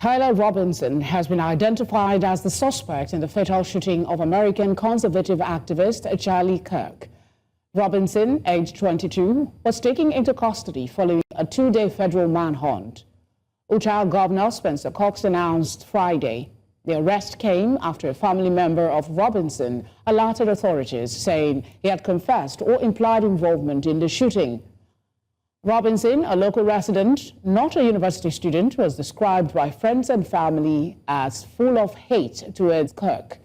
Tyler Robinson has been identified as the suspect in the fatal shooting of American conservative activist Charlie Kirk. Robinson, aged 22, was taken into custody following a two-day federal manhunt. Utah Governor Spencer Cox announced Friday the arrest came after a family member of Robinson alerted authorities, saying he had confessed or implied involvement in the shooting. Robinson, a local resident, not a university student, was described by friends and family as full of hate towards Kirk.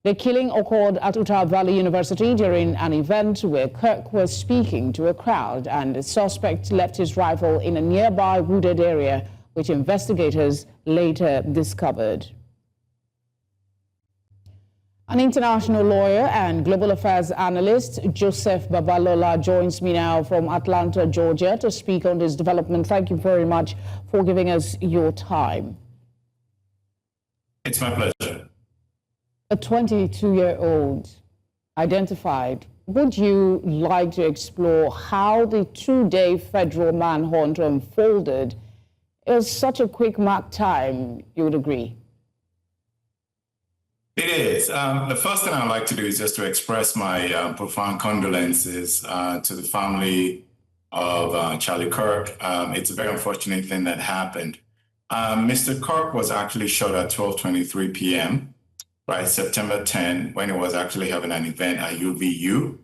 The killing occurred at Utah Valley University during an event where Kirk was speaking to a crowd, and the suspect left his rifle in a nearby wooded area, which investigators later discovered. An international lawyer and global affairs analyst, Joseph Babalola, joins me now from Atlanta, Georgia, to speak on this development. Thank you very much for giving us your time. It's my pleasure. A 22-year-old identified. Would you like to explore how the two-day federal manhunt unfolded? It was such a quick mark time, you would agree? It is. The first thing I'd like to do is just to express my profound condolences to the family of Charlie Kirk. It's a very unfortunate thing that happened. Mr. Kirk was actually shot at 12:23 p.m., right, September 10, when he was actually having an event at UVU,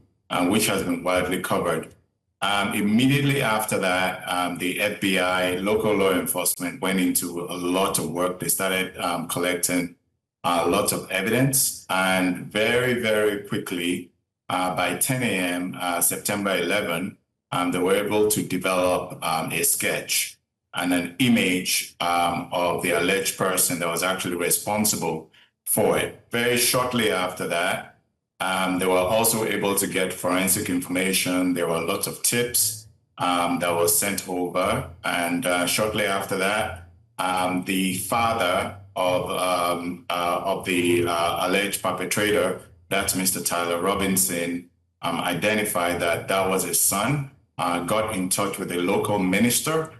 which has been widely covered. Immediately after that, the FBI, local law enforcement went into a lot of work. They started collecting lots of evidence, and very, very quickly, by 10 a.m., September 11, they were able to develop a sketch and an image of the alleged person that was actually responsible for it. Very shortly after that, they were also able to get forensic information. There were lots of tips that was sent over, and shortly after that, the father of the alleged perpetrator, that's Mr. Tyler Robinson, identified that that was his son, got in touch with a local minister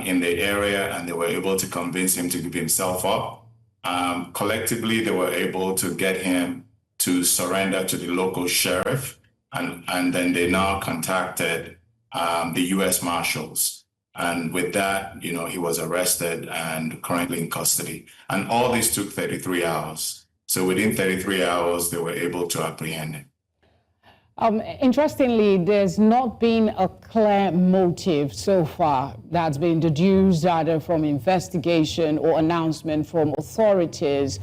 in the area, and they were able to convince him to give himself up. Collectively, they were able to get him to surrender to the local sheriff, and then they now contacted the U.S. Marshals. And with that, he was arrested and currently in custody. And all this took 33 hours. So within 33 hours, they were able to apprehend him. Interestingly, there's not been a clear motive so far that's been deduced either from investigation or announcement from authorities.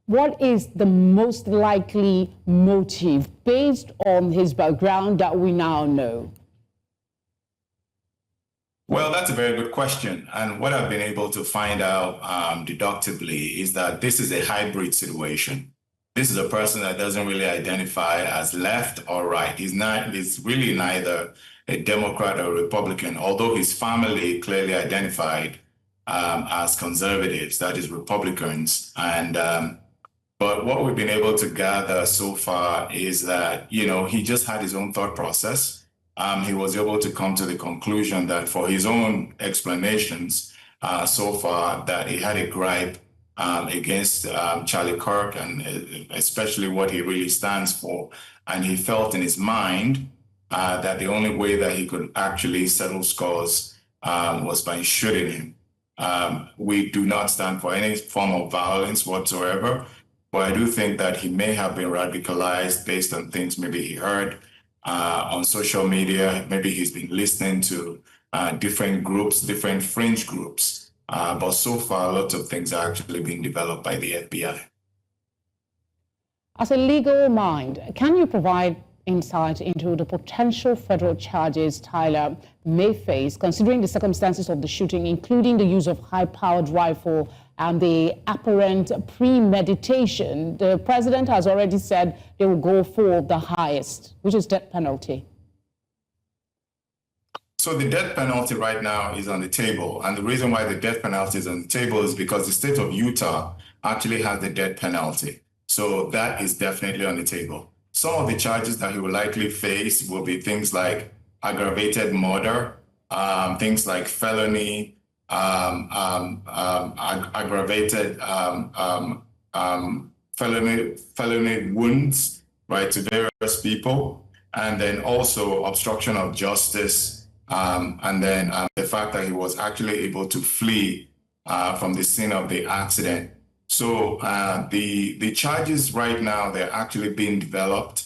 What is the most likely motive based on his background that we now know? Well, that's a very good question. And what I've been able to find out deductively is that this is a hybrid situation. This is a person that doesn't really identify as left or right. He's really neither a Democrat or Republican, although his family clearly identified as conservatives, that is Republicans. And but what we've been able to gather so far is that, he just had his own thought process. He was able to come to the conclusion that for his own explanations so far, that he had a gripe against Charlie Kirk, and especially what he really stands for. And he felt in his mind that the only way that he could actually settle scores was by shooting him. We do not stand for any form of violence whatsoever, but I do think that he may have been radicalized based on things maybe he heard on social media. Maybe he's been listening to different groups, different fringe groups. But so far, lots of things are actually being developed by the FBI. As a legal mind, can you provide insight into the potential federal charges Tyler may face, considering the circumstances of the shooting, including the use of high-powered rifle and the apparent premeditation? The president has already said they will go for the highest, which is death penalty. So the death penalty right now is on the table. And the reason why the death penalty is on the table is because the state of Utah actually has the death penalty. So that is definitely on the table. Some of the charges that he will likely face will be things like aggravated murder, things like felony, aggravated felony wounds, right, to various people, and then also obstruction of justice, and then the fact that he was actually able to flee from the scene of the accident. So the charges right now, they're actually being developed,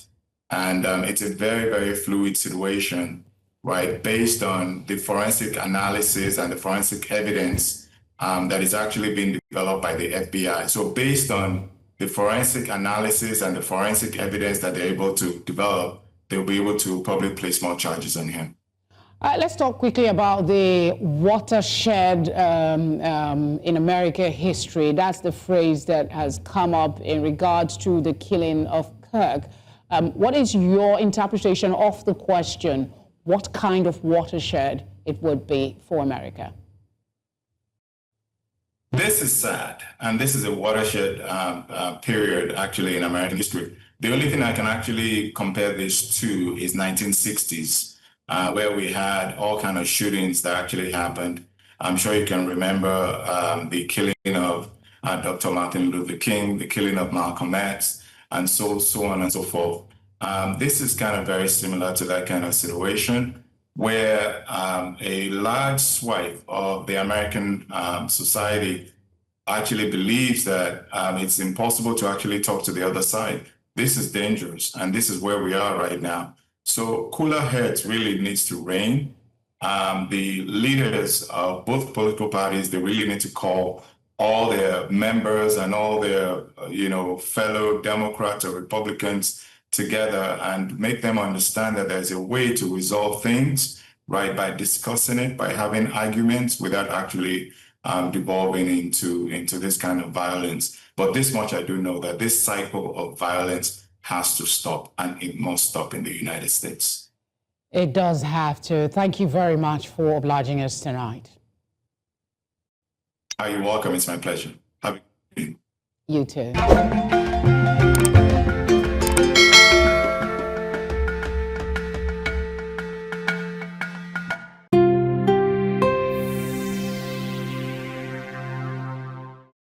and it's a very, very fluid situation, right, based on the forensic analysis and the forensic evidence that is actually being developed by the FBI. So based on the forensic analysis and the forensic evidence that they're able to develop, they'll be able to probably place more charges on him. Let's talk quickly about the watershed in American history. That's the phrase that has come up in regards to the killing of Kirk. What is your interpretation of the question, what kind of watershed it would be for America? This is sad, and this is a watershed period actually in American history. The only thing I can actually compare this to is 1960s. Where we had all kind of shootings that actually happened. I'm sure you can remember the killing of Dr. Martin Luther King, the killing of Malcolm X, and so on and so forth. This is kind of very similar to that kind of situation where a large swath of the American society actually believes that it's impossible to actually talk to the other side. This is dangerous, and this is where we are right now. So cooler heads really needs to reign. The leaders of both political parties, they really need to call all their members and all their, fellow Democrats or Republicans together and make them understand that there's a way to resolve things, right, by discussing it, by having arguments without actually devolving into this kind of violence. But this much I do know, that this cycle of violence has to stop, and it must stop in the United States. It does have to. Thank you very much for obliging us tonight. You're welcome. It's my pleasure. Have a good evening. You too.